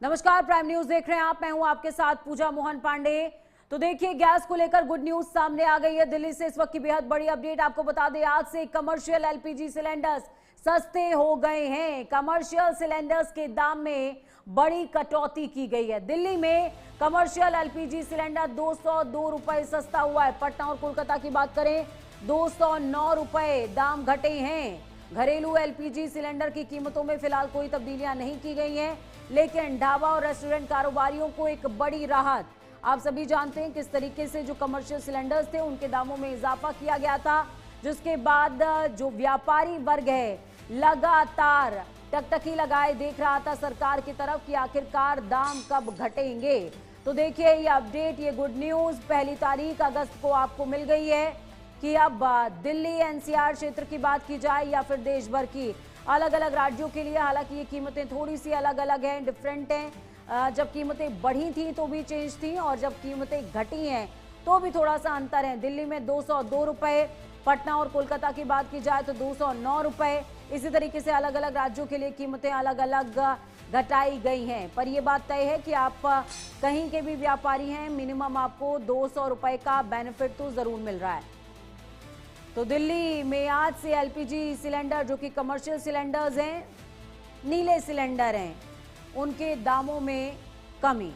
नमस्कार, prime news देख रहे हैं आप। मैं हूं आपके साथ पूजा मोहन पांडे। तो देखिए, गैस को लेकर गुड न्यूज सामने आ गई है दिल्ली से। इस वक्त की बेहद बड़ी अपडेट आपको बता दें, आज से कमर्शियल एलपीजी सिलेंडर्स सस्ते हो गए हैं। कमर्शियल सिलेंडर्स के दाम में बड़ी कटौती की गई है। दिल्ली में कमर्शियल एलपीजी सिलेंडर 202 रुपए सस्ता हुआ है। पटना और कोलकाता की बात करें, 209 रुपए दाम घटे हैं। घरेलू एलपीजी सिलेंडर की कीमतों में फिलहाल कोई तब्दीलियां नहीं की गई हैं, लेकिन ढाबा और रेस्टोरेंट कारोबारियों को एक बड़ी राहत। आप सभी जानते हैं किस तरीके से जो कमर्शियल सिलेंडर्स थे उनके दामों में इजाफा किया गया था, जिसके बाद जो व्यापारी वर्ग है लगातार टकटकी लगाए देख रहा था सरकार की तरफ कि आखिरकार दाम कब घटेंगे। तो देखिए, ये अपडेट, ये गुड न्यूज 1 तारीख अगस्त को आपको मिल गई है कि अब दिल्ली एनसीआर क्षेत्र की बात की जाए या फिर देश भर की, अलग अलग राज्यों के लिए हालांकि ये कीमतें थोड़ी सी अलग अलग हैं, डिफरेंट हैं। जब कीमतें बढ़ी थी तो भी चेंज थी और जब कीमतें घटी हैं तो भी थोड़ा सा अंतर है। दिल्ली में 202 रुपए, पटना और कोलकाता की बात की जाए तो 209 रुपए। इसी तरीके से अलग अलग राज्यों के लिए कीमतें अलग अलग घटाई गई हैं। पर यह बात तय है कि आप कहीं के भी व्यापारी हैं, मिनिमम आपको 200 रुपए का बेनिफिट तो जरूर मिल रहा है। तो दिल्ली में आज से एलपीजी सिलेंडर, जो कि कमर्शियल सिलेंडर्स हैं, नीले सिलेंडर हैं, उनके दामों में कमी।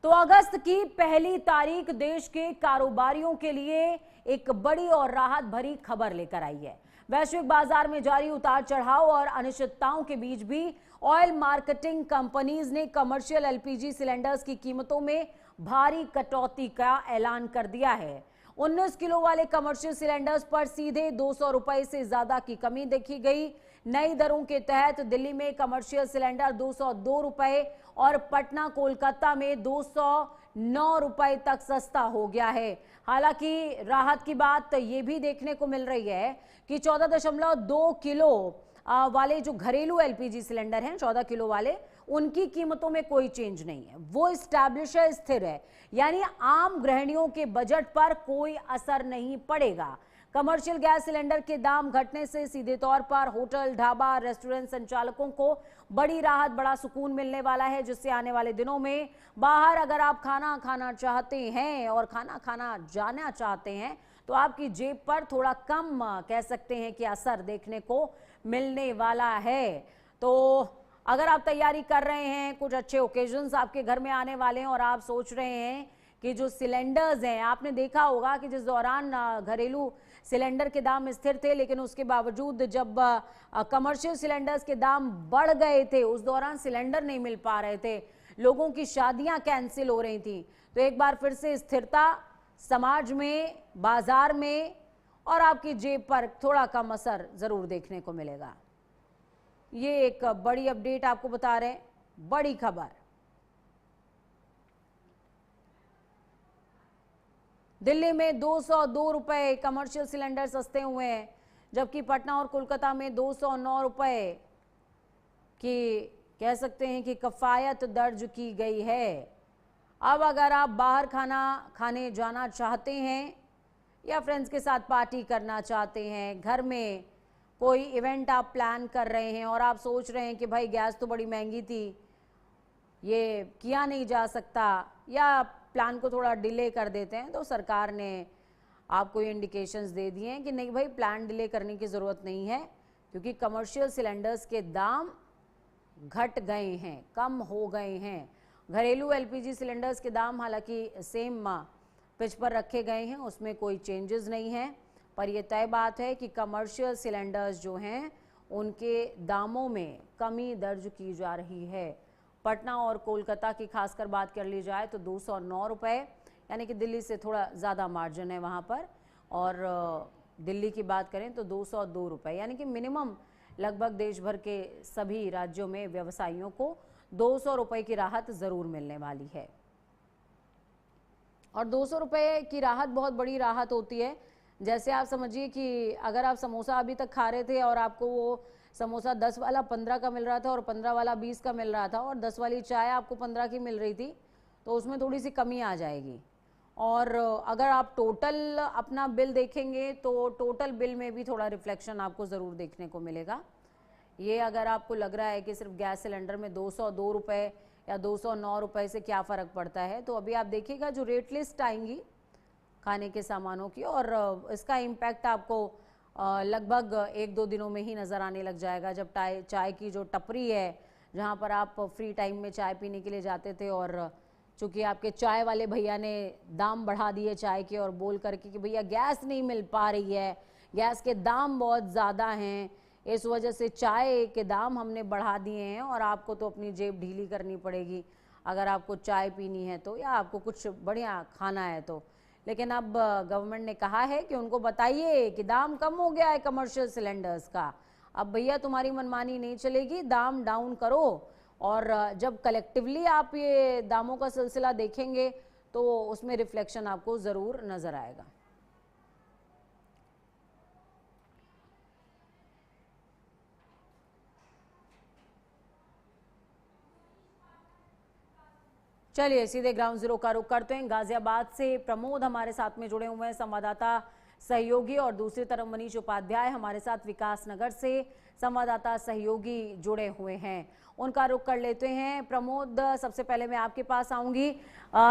तो अगस्त की 1 तारीख देश के कारोबारियों के लिए एक बड़ी और राहत भरी खबर लेकर आई है। वैश्विक बाजार में जारी उतार चढ़ाव और अनिश्चितताओं के बीच भी ऑयल मार्केटिंग कंपनीज ने कमर्शियल एलपीजी सिलेंडर्स की कीमतों में भारी कटौती का ऐलान कर दिया है। 19 किलो वाले कमर्शियल सिलेंडर्स पर सीधे 200 रुपए से ज्यादा की कमी देखी गई। नई दरों के तहत दिल्ली में कमर्शियल सिलेंडर 202 रुपए और पटना कोलकाता में 209 रुपए तक सस्ता हो गया है। हालांकि राहत की बात ये भी देखने को मिल रही है कि 14.2 किलो वाले जो घरेलू एलपीजी सिलेंडर हैं, 14 किलो वाले, उनकी कीमतों में कोई चेंज नहीं है, वो एस्टैब्लिश है, स्थिर है। यानी आम गृहिणियों के बजट पर कोई असर नहीं पड़ेगा। कमर्शियल गैस सिलेंडर के दाम घटने से सीधे तौर पर होटल, ढाबा, रेस्टोरेंट संचालकों को बड़ी राहत, बड़ा सुकून मिलने वाला है, जिससे आने वाले दिनों में बाहर अगर आप खाना खाना चाहते हैं और खाना खाना जाना चाहते हैं तो आपकी जेब पर थोड़ा कम, कह सकते हैं कि असर देखने को मिलने वाला है। तो अगर आप तैयारी कर रहे हैं, कुछ अच्छे ओकेजन्स आपके घर में आने वाले हैं और आप सोच रहे हैं कि जो सिलेंडर्स हैं, आपने देखा होगा कि जिस दौरान घरेलू सिलेंडर के दाम स्थिर थे, लेकिन उसके बावजूद जब कमर्शियल सिलेंडर्स के दाम बढ़ गए थे, उस दौरान सिलेंडर नहीं मिल पा रहे थे, लोगों की शादियां कैंसिल हो रही थी। तो एक बार फिर से स्थिरता समाज में, बाजार में और आपकी जेब पर थोड़ा कम असर जरूर देखने को मिलेगा। ये एक बड़ी अपडेट आपको बता रहे हैं, बड़ी खबर। दिल्ली में 202 रुपए कमर्शियल सिलेंडर सस्ते हुए हैं, जबकि पटना और कोलकाता में 209 रुपए की, कह सकते हैं कि कफायत दर्ज की गई है। अब अगर आप बाहर खाना खाने जाना चाहते हैं या फ्रेंड्स के साथ पार्टी करना चाहते हैं, घर में कोई इवेंट आप प्लान कर रहे हैं और आप सोच रहे हैं कि भाई गैस तो बड़ी महंगी थी, ये किया नहीं जा सकता, या प्लान को थोड़ा डिले कर देते हैं, तो सरकार ने आपको ये इंडिकेशंस दे दिए हैं कि नहीं भाई, प्लान डिले करने की ज़रूरत नहीं है, क्योंकि कमर्शियल सिलेंडर्स के दाम घट गए हैं, कम हो गए हैं। घरेलू एलपीजी सिलेंडर्स के दाम हालांकि सेम पिच पर रखे गए हैं, उसमें कोई चेंजेस नहीं है, पर यह तय बात है कि कमर्शियल सिलेंडर्स जो हैं उनके दामों में कमी दर्ज की जा रही है। पटना और कोलकाता की खासकर बात कर ली जाए तो 209 रुपए, यानी कि दिल्ली से थोड़ा ज़्यादा मार्जिन है वहाँ पर, और दिल्ली की बात करें तो 202 रुपए, यानी कि मिनिमम लगभग देश भर के सभी राज्यों में व्यवसायियों को 200 रुपए की राहत ज़रूर मिलने वाली है। और 200 रुपए की राहत बहुत बड़ी राहत होती है। जैसे आप समझिए कि अगर आप समोसा अभी तक खा रहे थे और आपको वो समोसा 10 वाला 15 का मिल रहा था और 15 वाला 20 का मिल रहा था और 10 वाली चाय आपको 15 की मिल रही थी, तो उसमें थोड़ी सी कमी आ जाएगी। और अगर आप टोटल अपना बिल देखेंगे तो टोटल बिल में भी थोड़ा रिफ्लेक्शन आपको ज़रूर देखने को मिलेगा। ये अगर आपको लग रहा है कि सिर्फ गैस सिलेंडर में 202 रुपये या 209 रुपये से क्या फ़र्क पड़ता है, तो अभी आप देखिएगा जो रेट लिस्ट आएंगी खाने के सामानों की, और इसका इम्पैक्ट आपको लगभग 1-2 दिनों में ही नज़र आने लग जाएगा। जब चाय की जो टपरी है जहाँ पर आप फ्री टाइम में चाय पीने के लिए जाते थे, और चूँकि आपके चाय वाले भैया ने दाम बढ़ा दिए चाय के और बोल करके कि भैया गैस नहीं मिल पा रही है, गैस के दाम बहुत ज़्यादा हैं, इस वजह से चाय के दाम हमने बढ़ा दिए हैं और आपको तो अपनी जेब ढीली करनी पड़ेगी अगर आपको चाय पीनी है तो, या आपको कुछ बढ़िया खाना है तो। लेकिन अब गवर्नमेंट ने कहा है कि उनको बताइए कि दाम कम हो गया है कमर्शियल सिलेंडर्स का, अब भैया तुम्हारी मनमानी नहीं चलेगी, दाम डाउन करो। और जब कलेक्टिवली आप ये दामों का सिलसिला देखेंगे तो उसमें रिफ्लेक्शन आपको ज़रूर नज़र आएगा। चलिए सीधे ग्राउंड जीरो का रुख करते हैं। गाजियाबाद से प्रमोद हमारे साथ में जुड़े हुए हैं, संवाददाता सहयोगी, और दूसरी तरफ मनीष उपाध्याय हमारे साथ विकास नगर से संवाददाता सहयोगी जुड़े हुए हैं। उनका रुख कर लेते हैं। प्रमोद, सबसे पहले मैं आपके पास आऊंगी।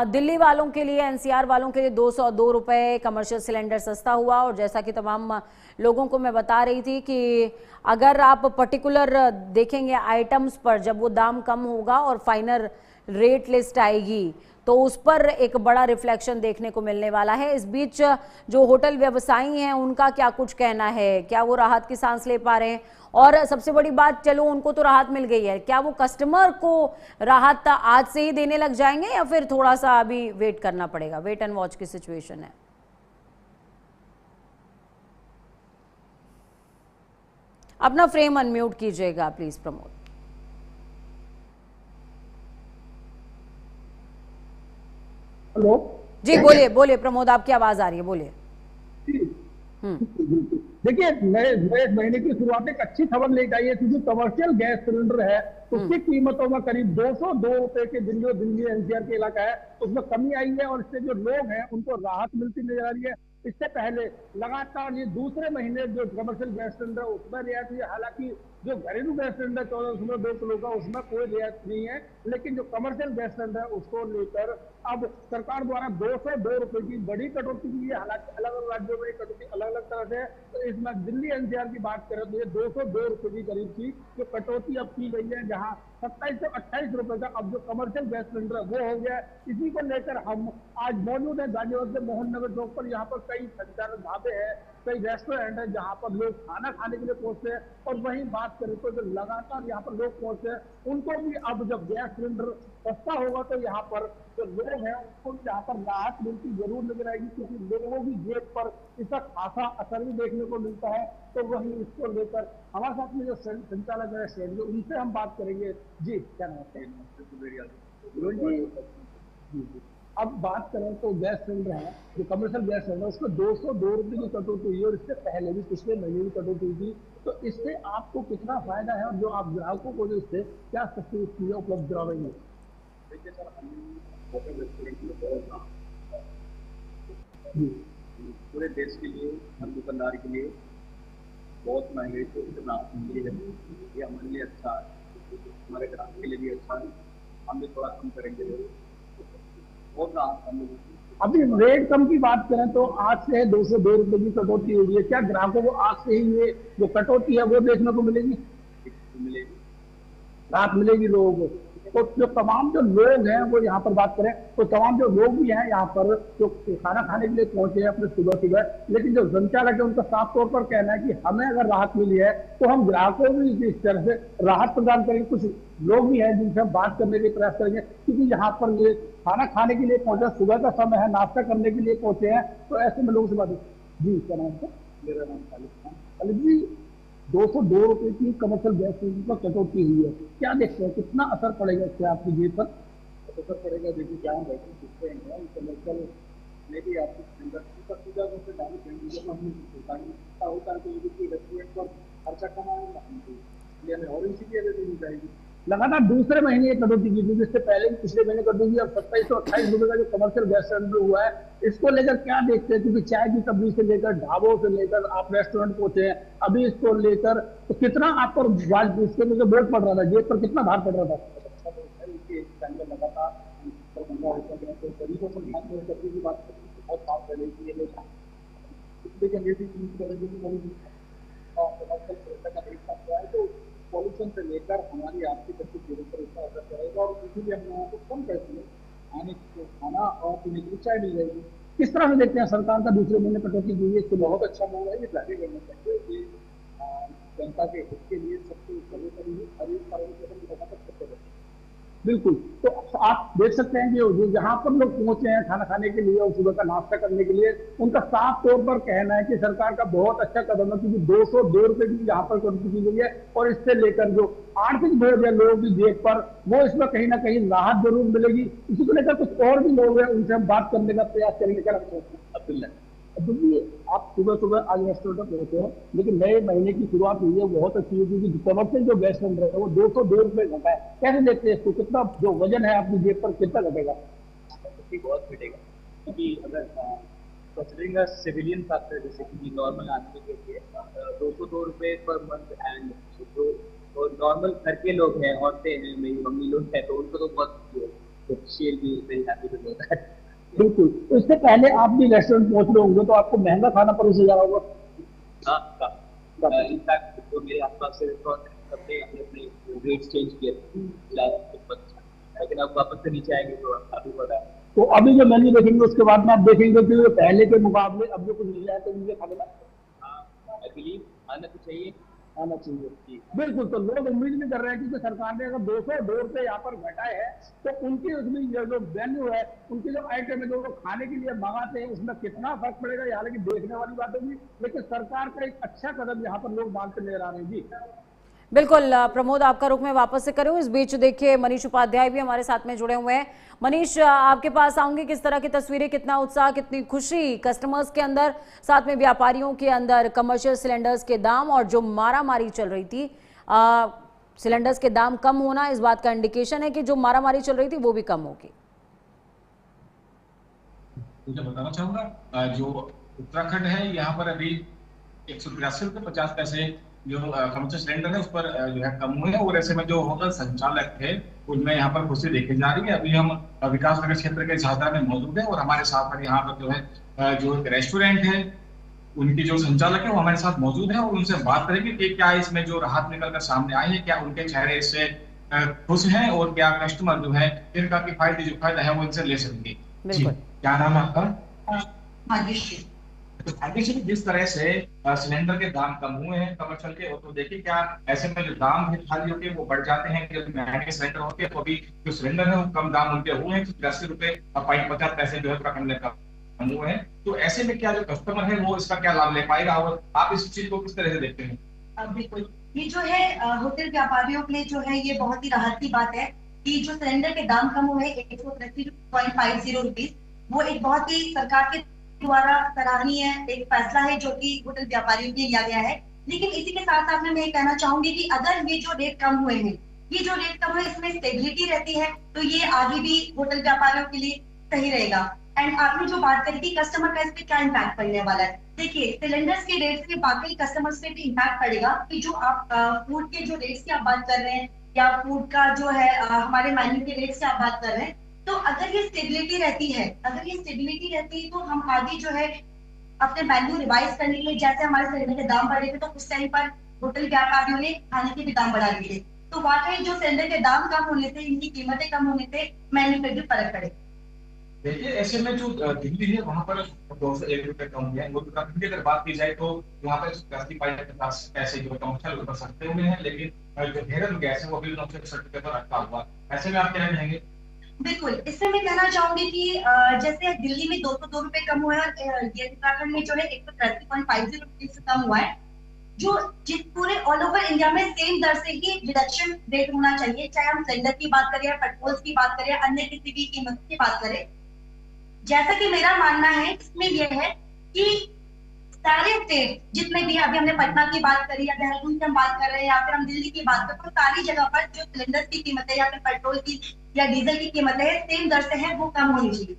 दिल्ली वालों के लिए, एनसीआर वालों के लिए 202 रुपये कमर्शियल सिलेंडर सस्ता हुआ, और जैसा कि तमाम लोगों को मैं बता रही थी कि अगर आप पर्टिकुलर देखेंगे आइटम्स पर, जब वो दाम कम होगा और फाइनल रेट लिस्ट आएगी तो उस पर एक बड़ा रिफ्लेक्शन देखने को मिलने वाला है। इस बीच जो होटल व्यवसायी हैं उनका क्या कुछ कहना है, क्या वो राहत की सांस ले पा रहे हैं? और सबसे बड़ी बात, चलो उनको तो राहत मिल गई है, क्या वो कस्टमर को राहत आज से ही देने लग जाएंगे या फिर थोड़ा सा अभी वेट करना पड़ेगा? वेट एंड वॉच की सिचुएशन है। अपना फ्रेम अनम्यूट कीजिएगा प्लीज प्रमोद। हेलो जी बोलिए बोलिए प्रमोद, आपकी आवाज आ रही है, बोलिए। देखिए, नए महीने की शुरुआत एक अच्छी खबर लेकर आई है, क्योंकि कमर्शियल गैस सिलेंडर है उसकी कीमतों में करीब 202 रुपए के दिल्ली एनसीआर के इलाका है उसमें कमी आई है, और इससे जो लोग हैं उनको राहत मिलती नजर आ रही है। इससे पहले लगातार ये दूसरे महीने जो कमर्शियल गैस सिलेंडर उसमें रियायत हुई है। हालांकि जो घरेलू गैस सिलेंडर 14.2 किलो का उसमें कोई रियायत नहीं है, लेकिन जो कमर्शियल गैस सिलेंडर है उसको लेकर अब सरकार द्वारा 202 रुपए की बड़ी कटौती की है। हालांकि अलग अलग राज्यों में कटौती अलग अलग तरह से है, तो इसमें दिल्ली एनसीआर की बात करें तो ये 202 रुपए की करीब की जो कटौती अब की गई है, जहां 27 से 28 रुपए का अब जो कमर्शियल गैस सिलेंडर वो हो गया। इसी को लेकर हम आज मौजूद है गाजियाबाद के मोहन नगर चौक पर। यहाँ पर कई संचालक ढाबे हैं, कई रेस्टोरेंट है जहाँ पर लोग खाना खाने के लिए पहुंचते हैं, और वहीं बात करें तो जो लगातार यहाँ पर लोग पहुंचते हैं उनको भी अब जब गैस सिलेंडर सस्ता होगा तो यहाँ पर जो लोग हैं उनको भी यहाँ पर राहत मिलती जरूर नजर आएगी, क्योंकि लोगों की जेब पर इसका खासा असर भी देखने को मिलता है। तो वहीं इसको लेकर हमारे साथ में जो संचालक है शेड, उनसे हम बात करेंगे। जी क्या नाम है? अब बात करें तो गैस सिलेंडर है जो कमर्शियल गैस सिलेंडर, उसको 202 रुपए की कटौती हुई, और इससे पहले भी पिछले महीने की कटौती हुई थी। तो इससे आपको कितना फायदा है, और जो आप ग्राहकों को जो इससे क्या सस्ती चीजें उपलब्ध कराएंगे? देखिए सर, पूरे देश के लिए, हर दुकानदार के लिए बहुत महंगे तो इतना ये हमारे लिए अच्छा है, हमारे ग्राहक के लिए भी अच्छा है। हम भी थोड़ा कम करेंगे। अभी रेट कम की बात करें तो आज से 202 रुपए की कटौती हुई है। क्या ग्राहकों को आज से ही ये जो कटौती है वो देखने को मिलेगी? राहत मिलेगी लोगों को। तो जो तमाम जो लोग हैं वो यहाँ पर बात करें तो तमाम जो लोग भी हैं यहाँ पर जो खाना खाने के लिए पहुंचे हैं अपने सुबह सुबह, लेकिन जो संचालक है उनका साफ तौर पर कहना है कि हमें अगर राहत मिली है तो हम ग्राहकों को भी इस तरह से राहत प्रदान करेंगे। कुछ लोग भी हैं जिनसे हम बात करने के प्रयास करेंगे, क्योंकि यहाँ पर ये खाना खाने के लिए पहुंचे, सुबह का समय है, नाश्ता करने के लिए पहुंचे हैं, तो ऐसे में लोगों से बात। जी क्या नाम है? मेरा नाम खालिद जी। 202 रुपए की कमर्शियल गैस सिलेंडर पर कटौती हुई है, क्या देखते हैं कितना असर पड़ेगा इससे आपकी जेब पर? असर पड़ेगा, देखिए क्या कमर्शियल में भी आपको रेस्टोरेंट पर खर्चा कम आएगा, हमें ऑरेंज की देनी जाएगी। लगातार दूसरे महीने कटौती की थी, जिससे पहले पिछले महीने कटौती, अब 2728 रुपए का जो कमर्शियल गैस सिलेंडर हुआ है, इसको लेकर क्या देखते हैं? क्योंकि चाय की टपरी से लेकर ढाबों से लेकर आप रेस्टोरेंट पहुंचे हैं, अभी इसको लेकर तो कितना आप पर इसके मुझे बोझ पड़ रहा था, जेब पर कितना भार पड़ रहा था? लगातार गरीबों को की बात बहुत काम कर रही थी, तो पॉल्यूशन से लेकर हमारी आर्थिक स्थिति पर इसका असर पड़ेगा और इसीलिए हम लोगों को कम पैसे में आने को खाना और पीने की चाय मिल जाएगी। किस तरह से देखते हैं सरकार का दूसरे महीने कटौती की है? इसको बहुत अच्छा मूव है, ये जारी करना चाहिए। ये जनता के हित के लिए सबसे बिल्कुल। तो आप देख सकते हैं कि जहां पर लोग पहुंचे हैं खाना खाने के लिए और सुबह का नाश्ता करने के लिए, उनका साफ तौर पर कहना है कि सरकार का बहुत अच्छा कदम है, क्योंकि 202 रुपए की यहाँ पर कटौती की गई है और इससे लेकर जो आर्थिक बोझ है लोगों की जेब पर, वो इसमें कहीं ना कहीं राहत जरूर मिलेगी। इसी को लेकर कुछ और भी लोग हैं, उनसे हम बात करने का प्रयास करेंगे। आप सुबह सुबह आज रेस्टोरेंट में पहुंचे हो, लेकिन नए महीने की शुरुआत हुई है, बहुत अच्छी है, क्योंकि कमर्शियल जो गैस सिलेंडर है वो 202 रुपए घटा है। कैसे देखते हैं इसको? कितना जो वजन है आपकी जेब पर कितना घटेगा? बहुत घटेगा, क्योंकि अगर कंसिडरिंग सिविलियन फैक्टर, जैसे कि नॉर्मल आदमी के लिए 202 रुपए पर मंथ, एंड जो नॉर्मल घर के लोग हैं, औरतें हैं, मेरी मम्मी लोग हैं, तो उनको तो बहुत शेयर भी होता है। बिल्कुल। तो इससे पहले आप भी रेस्टोरेंट पहुंच रहे होंगे, तो आपको महंगा खाना परोसा जा रहा होगा। हाँ, इनफैक्ट जो मेरे आसपास से रेस्टोरेंट सबने अपने रेट्स चेंज किए, लेकिन अब वापस से नीचे आएंगे तो काफी बड़ा। तो अभी जो मेन्यू देखेंगे उसके बाद में आप देखेंगे कि पहले के मुकाबले अब जो कुछ मिल जाए तो मुझे खाना आई बिलीव आना तो चाहिए, आना चाहिए। बिल्कुल। तो लोग उम्मीद भी कर रहे हैं कि सरकार ने अगर 202 रुपए यहाँ पर घटाए हैं, तो उनकी उसमें जो वैल्यू है, उनकी जो आइटम है जो वो खाने के लिए मंगाते हैं, उसमें कितना फर्क पड़ेगा, हालांकि देखने वाली बात होगी, लेकिन सरकार का एक अच्छा कदम यहाँ पर लोग मानते नजर आ रहे हैं। जी बिल्कुल प्रमोद, आपका रुख में वापस से करूं। इस बीच देखिए मनीष उपाध्याय भी हमारे साथ में जुड़े हुए हैं। मनीष, आपके पास आऊंगी, किस तरह की तस्वीरें, कितना उत्साह, कितनी खुशी कस्टमर्स के अंदर, साथ में व्यापारियों के अंदर कमर्शियल सिलेंडर्स के दाम और जो मारामारी चल रही थी, सिलेंडर्स के दाम कम होना इस बात का इंडिकेशन है कि जो मारामारी चल रही थी वो भी कम होगी। मुझे बताना चाहूंगा, जो उत्तराखंड है यहाँ पर अभी 183 रुपये 50 पैसे जो कमर्शियल सिलेंडर है उस पर जो है कम हुए हैं, और ऐसे में जो होटल संचालक थे उनमें यहाँ पर खुशी देखी जा रही है। अभी हम विकास नगर क्षेत्र के झाझा में मौजूद है और हमारे साथ में यहाँ पर जो है जो एक रेस्टोरेंट है, उनकी जो संचालक है वो हमारे साथ मौजूद है, और उनसे बात करेंगे कि क्या इसमें जो राहत निकल कर सामने आई है, क्या उनके चेहरे इससे खुश हैं और क्या कस्टमर जो है इनका फायदा है वो इनसे ले सकेंगे। क्या नाम है आपका? जिस तरह से सिलेंडर के दाम कम हुए हैं कमर्शियल के, तो देखिए क्या ऐसे में जो दाम है थालियों के वो बढ़ जाते हैं, जब महंगे सिलेंडर होते हैं तो अभी जो सिलेंडर है वो कम दाम उनके हुए हैं, 80 रुपए 50 पैसे जो है उत्तराखंड में कम हुए हैं। तो ऐसे में क्या जो कस्टमर है वो इसका क्या लाभ ले पाएगा, और आप इस चीज को किस तरह से देखते हैं? बिल्कुल, ये जो है होटल व्यापारियों के लिए जो है ये बहुत ही राहत की बात है कि जो सिलेंडर के दाम कम हुए 130.50 रुपीज, वो एक बहुत ही सरकार के द्वारा सराहनीय एक फैसला है जो कि होटल व्यापारियों के लिए लिया गया है। लेकिन इसी के साथ साथ मैं ये कहना चाहूंगी कि अगर ये जो रेट कम हुए हैं, ये जो रेट कम हुए इसमें स्टेबिलिटी रहती है, तो ये आगे भी होटल व्यापारियों के लिए सही रहेगा। एंड आपने जो बात करी थी कस्टमर का इस पे क्या इम्पैक्ट पड़ने वाला है, देखिए सिलेंडर्स के रेट से बाकी कस्टमर्स पे भी इम्पैक्ट पड़ेगा कि जो आप फूड के जो रेट्स की आप बात कर रहे हैं या फूड का जो है हमारे मेन्यू के रेट्स की आप बात कर रहे हैं, तो अगर ये स्टेबिलिटी रहती है, तो हम आगे जो है अपने मेन्यू रिवाइज करने के लिए, जैसे हमारे सिलेंडर के दाम बढ़े थे तो उस टाइम पर होटल व्यापारियों ने खाने के भी दाम बढ़ा दिए थे, तो वाकई जो सिलेंडर के दाम कम होने से, इनकी कीमतें कम होने से मेन्यू पे भी फर्क पड़े। देखिए ऐसे में जो दिल्ली है वहाँ पर 201 रुपए कम हुआ है, उत्तराखंड की अगर बात की जाए तो वहाँ पर 50 पैसे जो कमर्शियल ऊपर सस्ते हुए हैं, लेकिन जो देहरादून गैस है वो भी 960 रुपए पर रखा हुआ। ऐसे में आप क्या कहेंगे? बिल्कुल, इससे मैं कहना चाहूंगी कि जैसे दिल्ली में 202 रुपए कम हुआ है और ये उत्तराखंड में जो है 130.50 रुपए से कम हुआ है, जो जिस पूरे ऑल ओवर इंडिया में सेम दर से ही रिडक्शन रेट होना चाहिए, चाहे हम सिलेंडर की बात करें, पेट्रोल की बात करें, अन्य किसी भी कीमत की बात करें। जैसा कि मेरा मानना है इसमें यह है कि सारे स्टेट जितने भी, अभी हमने पटना की बात करी या देहरादून की हम बात कर रहे हैं या फिर हम दिल्ली की बात कर रहे हैं, तो सारी जगह पर जो सिलेंडर की कीमत है या फिर पेट्रोल की या डीजल की कीमत है सेम दर से है, वो कम होनी चाहिए।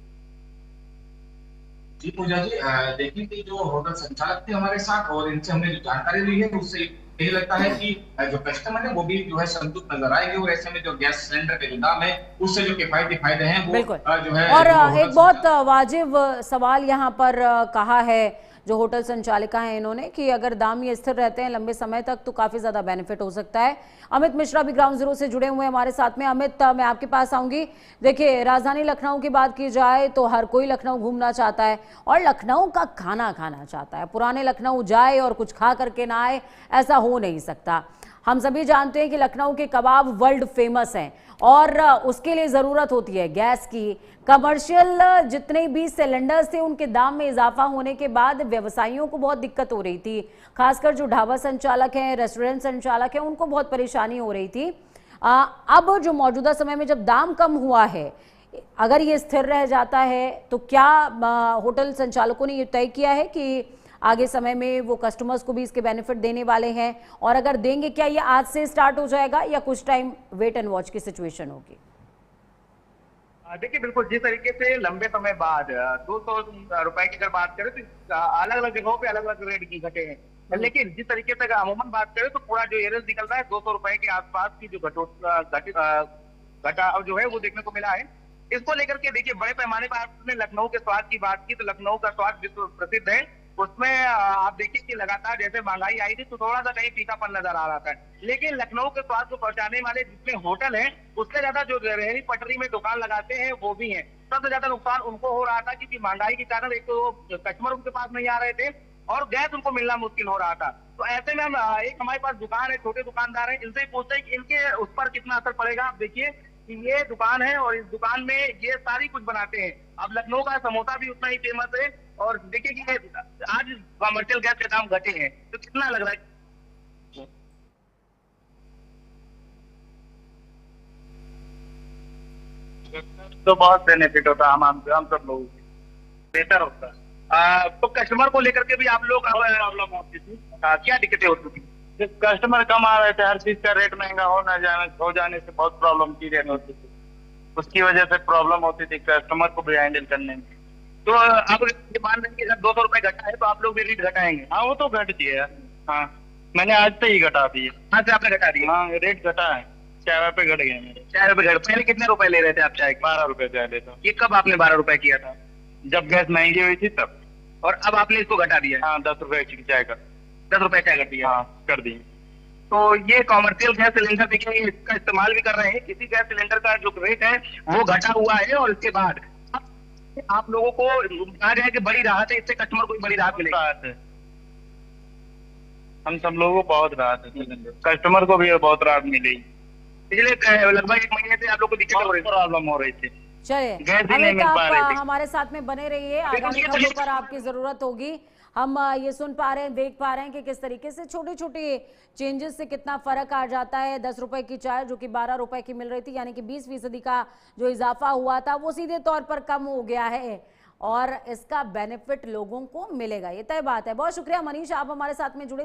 जी पूजा जी, देखिए कि जो होटल संचालक थे हमारे साथ और इनसे हमने जो जानकारी ली है उससे यही लगता है कि जो कस्टमर है वो भी जो है संतुष्ट नजर आएंगे और ऐसे में जो गैस सिलेंडर के जो दाम है उससे जो किफायती फायदे हैं वो जो है। और एक बहुत वाजिब सवाल यहाँ पर कहा है जो होटल संचालिका हैं इन्होंने कि अगर दाम ये स्थिर रहते हैं लंबे समय तक तो काफी ज्यादा बेनिफिट हो सकता है। अमित मिश्रा भी ग्राउंड जीरो से जुड़े हुए हैं हमारे साथ में। अमित, मैं आपके पास आऊंगी। देखिए, राजधानी लखनऊ की बात की जाए तो हर कोई लखनऊ घूमना चाहता है और लखनऊ का खाना खाना चाहता है। पुराने लखनऊ जाए और कुछ खा करके ना आए, ऐसा हो नहीं सकता। हम सभी जानते हैं कि लखनऊ के कबाब वर्ल्ड फेमस हैं और उसके लिए ज़रूरत होती है गैस की। कमर्शियल जितने भी सिलेंडर्स थे उनके दाम में इजाफा होने के बाद व्यवसायियों को बहुत दिक्कत हो रही थी, खासकर जो ढाबा संचालक हैं, रेस्टोरेंट संचालक हैं, उनको बहुत परेशानी हो रही थी। अब जो मौजूदा समय में जब दाम कम हुआ है, अगर ये स्थिर रह जाता है तो क्या होटल संचालकों ने ये तय किया है कि आगे समय में वो कस्टमर्स को भी इसके बेनिफिट देने वाले हैं? और अगर देंगे, क्या ये आज से स्टार्ट हो जाएगा या कुछ टाइम वेट एंड वॉच की सिचुएशन होगी? देखिए, बिल्कुल जिस तरीके से लंबे समय बाद 200 रुपए की अगर बात करें तो अलग अलग जगहों पे अलग अलग रेट की घटे हैं, लेकिन जिस तरीके से अमूमन बात करें तो पूरा जो एवरेज निकल रहा है 200 रुपए के आसपास की जो घटा जो है वो देखने को मिला है। इसको लेकर के देखिए, बड़े पैमाने पर आपने लखनऊ के स्वाद की बात की तो लखनऊ का स्वाद विश्व प्रसिद्ध है। उसमें आप देखिए कि लगातार जैसे महंगाई आई थी तो थोड़ा सा कहीं फीकापन नजर आ रहा था, लेकिन लखनऊ के स्वाद को पहुंचाने वाले जितने होटल हैं उससे ज्यादा जो रेहड़ी पटरी में दुकान लगाते हैं वो भी हैं। सबसे ज्यादा नुकसान उनको हो रहा था क्योंकि महंगाई के कारण एक तो कस्टमर उनके पास नहीं आ रहे थे और गैस उनको मिलना मुश्किल हो रहा था। तो ऐसे में हम एक हमारे पास दुकान है, छोटे दुकानदार हैं, इनसे ही पूछते हैं कि इनके उस पर कितना असर पड़ेगा। आप देखिए कि ये दुकान है और इस दुकान में ये सारी कुछ बनाते हैं। अब लखनऊ का समोसा भी उतना ही फेमस है और देखिए कि आज कमर्शियल गैस के दाम घटे हैं तो कितना लग रहा है। तो बहुत बेनिफिट होता है हम सब लोगों को, बेहतर होता है। तो कस्टमर को लेकर के भी आप लोग प्रॉब्लम होती थी, क्या दिक्कतें होती थी? कस्टमर कम आ रहे थे, हर चीज का रेट महंगा हो जाने से बहुत प्रॉब्लम की होती थी, उसकी वजह से प्रॉब्लम होती थी कस्टमर को भी हैंडल करने में। तो अब मान लेंगे 200 रुपए घटा है तो आप लोग भी रेट घटाएंगे? हाँ, वो तो घट दिया है। हाँ, मैंने आज से ही घटा दिया। आज से आपने घटा दिया? हाँ, रेट घटा है, 4 रुपए घट गए मेरे। 4 रुपए घट। पहले कितने रुपए ले रहे थे आप चाय? 12 रुपए चाय लेता हूँ। ये कब आपने 12 रुपए किया था? जब गैस महंगी हुई थी तब। और अब आपने इसको घटा दिया? हाँ, 10 रुपए चाय का। 10 रुपए चाय कर दिया? हाँ, कर दिए। तो ये कॉमर्शियल गैस सिलेंडर देखिए इसका इस्तेमाल भी कर रहे हैं। किसी गैस सिलेंडर का जो रेट है वो घटा हुआ है और इसके बाद आप लोगों को कहा जाए कि बड़ी राहत है, इससे कस्टमर को भी बड़ी राहत मिलेगी। हम सब लोगों को बहुत राहत है, कस्टमर को भी बहुत राहत मिलेगी। पिछले लगभग 1 महीने से आप लोग को दिक्कत हो रही, प्रॉब्लम हो रही थी। चलिए, आप हमारे साथ में बने रहिए, आगामी खबरों पर आपकी जरूरत होगी। हम ये सुन पा रहे हैं, देख पा रहे हैं कि किस तरीके से छोटे छोटे चेंजेस से कितना फर्क आ जाता है। 10 रुपए की चाय जो कि 12 रुपए की मिल रही थी, यानी कि 20% का जो इजाफा हुआ था वो सीधे तौर पर कम हो गया है और इसका बेनिफिट लोगों को मिलेगा, ये तय बात है। बहुत शुक्रिया मनीष, आप हमारे साथ में जुड़े,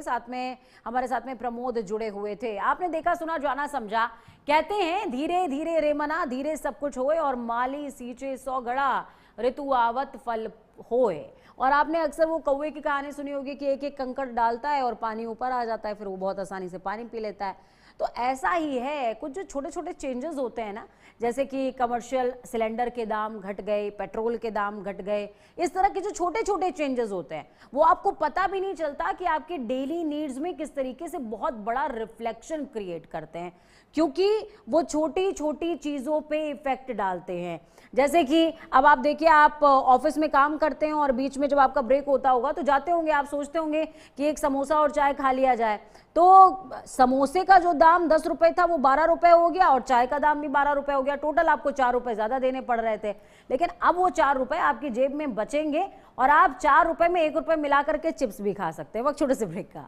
हमारे साथ में प्रमोद जुड़े हुए थे। आपने देखा, सुना, जाना, समझा। कहते हैं धीरे धीरे रे मना, धीरे सब कुछ होए और माली सींचे 100 घड़ा, ऋतु आवत फल होए। और आपने अक्सर वो कौवे की कहानी सुनी होगी कि एक एक कंकड़ डालता है और पानी ऊपर आ जाता है, फिर वो बहुत आसानी से पानी पी लेता है। तो ऐसा ही है, कुछ जो छोटे छोटे चेंजेस होते हैं ना, जैसे कि कमर्शियल सिलेंडर के दाम घट गए, पेट्रोल के दाम घट गए, इस तरह के जो छोटे छोटे चेंजेस होते हैं वो आपको पता भी नहीं चलता कि आपके डेली नीड्स में किस तरीके से बहुत बड़ा रिफ्लेक्शन क्रिएट करते हैं, क्योंकि वो छोटी छोटी चीज़ों पे इफेक्ट डालते हैं। जैसे कि अब आप देखिए, आप ऑफिस में काम करते हैं और बीच में जब आपका ब्रेक होता होगा तो जाते होंगे, आप सोचते होंगे कि एक समोसा और चाय खा लिया जाए, तो समोसे का जो दाम 10 रुपए था वो 12 रुपए हो गया और चाय का दाम भी 12 रुपए हो गया। टोटल आपको 4 रुपए ज्यादा देने पड़ रहे थे, लेकिन अब वो 4 रुपए आपकी जेब में बचेंगे और आप 4 रुपए में 1 रुपए मिला करके चिप्स भी खा सकते हैं। वक्त छोटे से ब्रेक का।